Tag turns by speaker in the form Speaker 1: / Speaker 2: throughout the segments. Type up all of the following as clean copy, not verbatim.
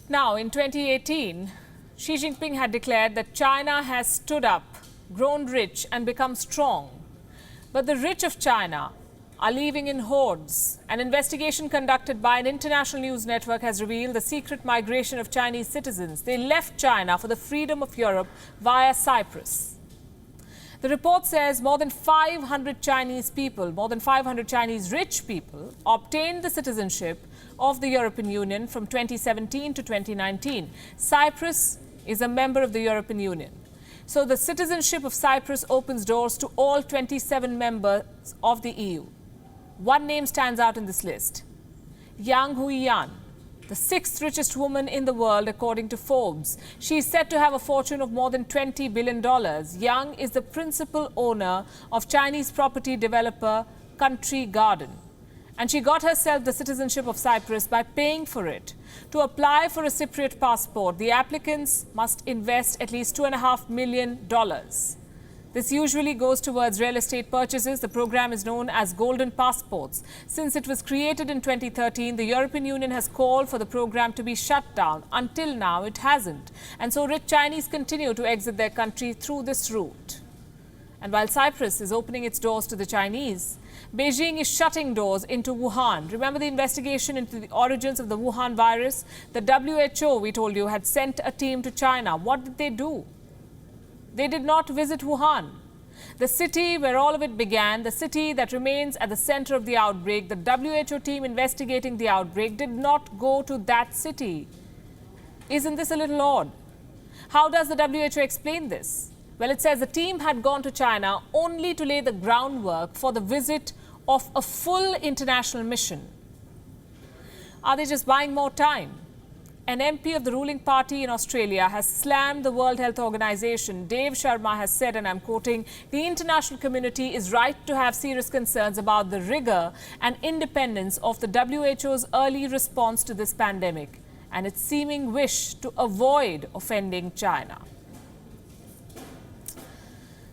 Speaker 1: Now, in 2018, Xi Jinping had declared that China has stood up, grown rich and become strong. But the rich of China are leaving in hordes. An investigation conducted by an international news network has revealed the secret migration of Chinese citizens. They left China for the freedom of Europe via Cyprus. The report says more than 500 Chinese people, more than 500 Chinese rich people, obtained the citizenship of the European Union from 2017 to 2019. Cyprus is a member of the European Union. So the citizenship of Cyprus opens doors to all 27 members of the EU. One name stands out in this list: Yang Huiyan, the sixth richest woman in the world according to Forbes. She is said to have a fortune of more than $20 billion. Yang is the principal owner of Chinese property developer Country Garden. And she got herself the citizenship of Cyprus by paying for it. To apply for a Cypriot passport, the applicants must invest at least $2.5 million. This usually goes towards real estate purchases. The program is known as Golden Passports. Since it was created in 2013, the European Union has called for the program to be shut down. Until now, it hasn't. And so rich Chinese continue to exit their country through this route. And while Cyprus is opening its doors to the Chinese, Beijing is shutting doors into Wuhan. Remember the investigation into the origins of the Wuhan virus? The WHO, we told you, had sent a team to China. What did they do? They did not visit Wuhan, the city where all of it began, the city that remains at the center of the outbreak. The WHO team investigating the outbreak did not go to that city. Isn't this a little odd? How does the WHO explain this? Well, it says the team had gone to China only to lay the groundwork for the visit of a full international mission. Are they just buying more time? An MP of the ruling party in Australia has slammed the World Health Organization. W.H.O Sharma has said, and I'm quoting, "The international community is right to have serious concerns about the rigor and independence of the WHO's early response to this pandemic and its seeming wish to avoid offending China."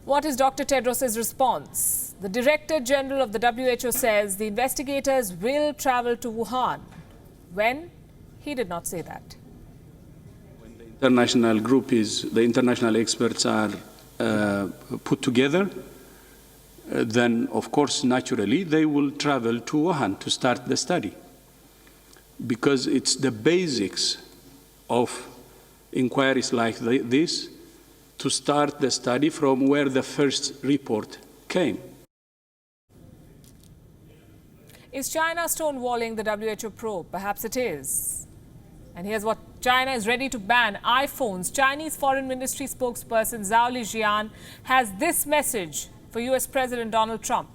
Speaker 1: What is Dr. Tedros' response? The Director General of the WHO says the investigators will travel to Wuhan. When? He did not say that.
Speaker 2: When the international group the international experts are put together, then of course, naturally, they will travel to Wuhan to start the study. Because it's the basics of inquiries like this, to start the study from where the first report came.
Speaker 1: Is China stonewalling the WHO probe? Perhaps it is. And here's what China is ready to ban: iPhones. Chinese Foreign Ministry spokesperson Zhao Lijian has this message for US President Donald Trump.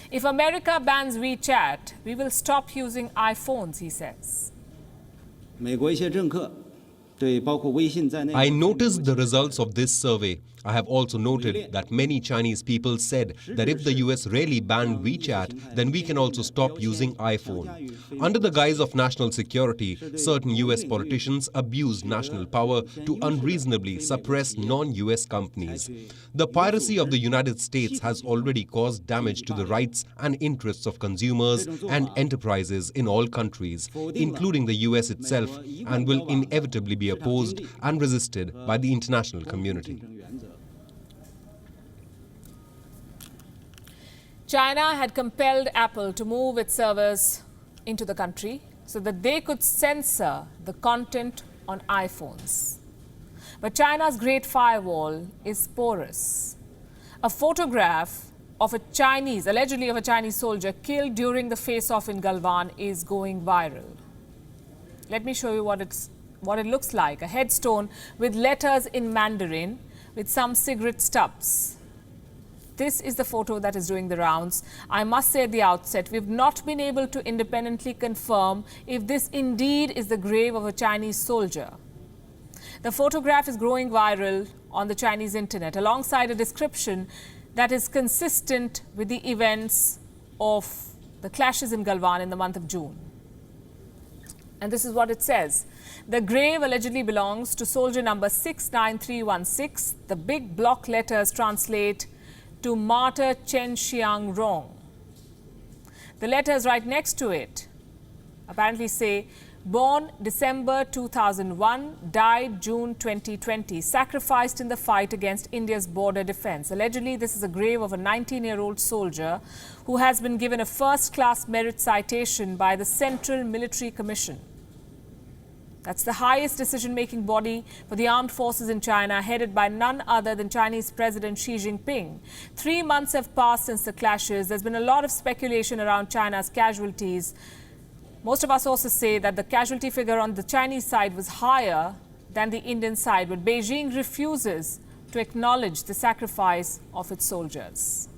Speaker 1: If America bans WeChat, we will stop using iPhones, he says.
Speaker 3: I noticed the results of this survey. I have also noted that many Chinese people said that if the US really banned WeChat, then we can also stop using iPhone. Under the guise of national security, certain US politicians abuse national power to unreasonably suppress non-US companies. The piracy of the United States has already caused damage to the rights and interests of consumers and enterprises in all countries, including the US itself, and will inevitably be opposed and resisted by the international community.
Speaker 1: China had compelled Apple to move its servers into the country so that they could censor the content on iPhones. But China's Great Firewall is porous. A photograph of allegedly of a Chinese soldier killed during the face-off in Galwan is going viral. Let me show you what it looks like. A headstone with letters in Mandarin with some cigarette stubs. This is the photo that is doing the rounds. I must say at the outset, we've not been able to independently confirm if this indeed is the grave of a Chinese soldier. The photograph is growing viral on the Chinese internet alongside a description that is consistent with the events of the clashes in Galwan in the month of June. And this is what it says. The grave allegedly belongs to soldier number 69316. The big block letters translate to Martyr Chen Xiang Rong. The letters right next to it apparently say, Born December 2001, died June 2020, sacrificed in the fight against India's border defence. Allegedly, this is a grave of a 19-year-old soldier who has been given a first-class merit citation by the Central Military Commission. That's the highest decision-making body for the armed forces in China, headed by none other than Chinese President Xi Jinping. 3 months have passed since the clashes. There's been a lot of speculation around China's casualties. Most of our sources say that the casualty figure on the Chinese side was higher than the Indian side, but Beijing refuses to acknowledge the sacrifice of its soldiers.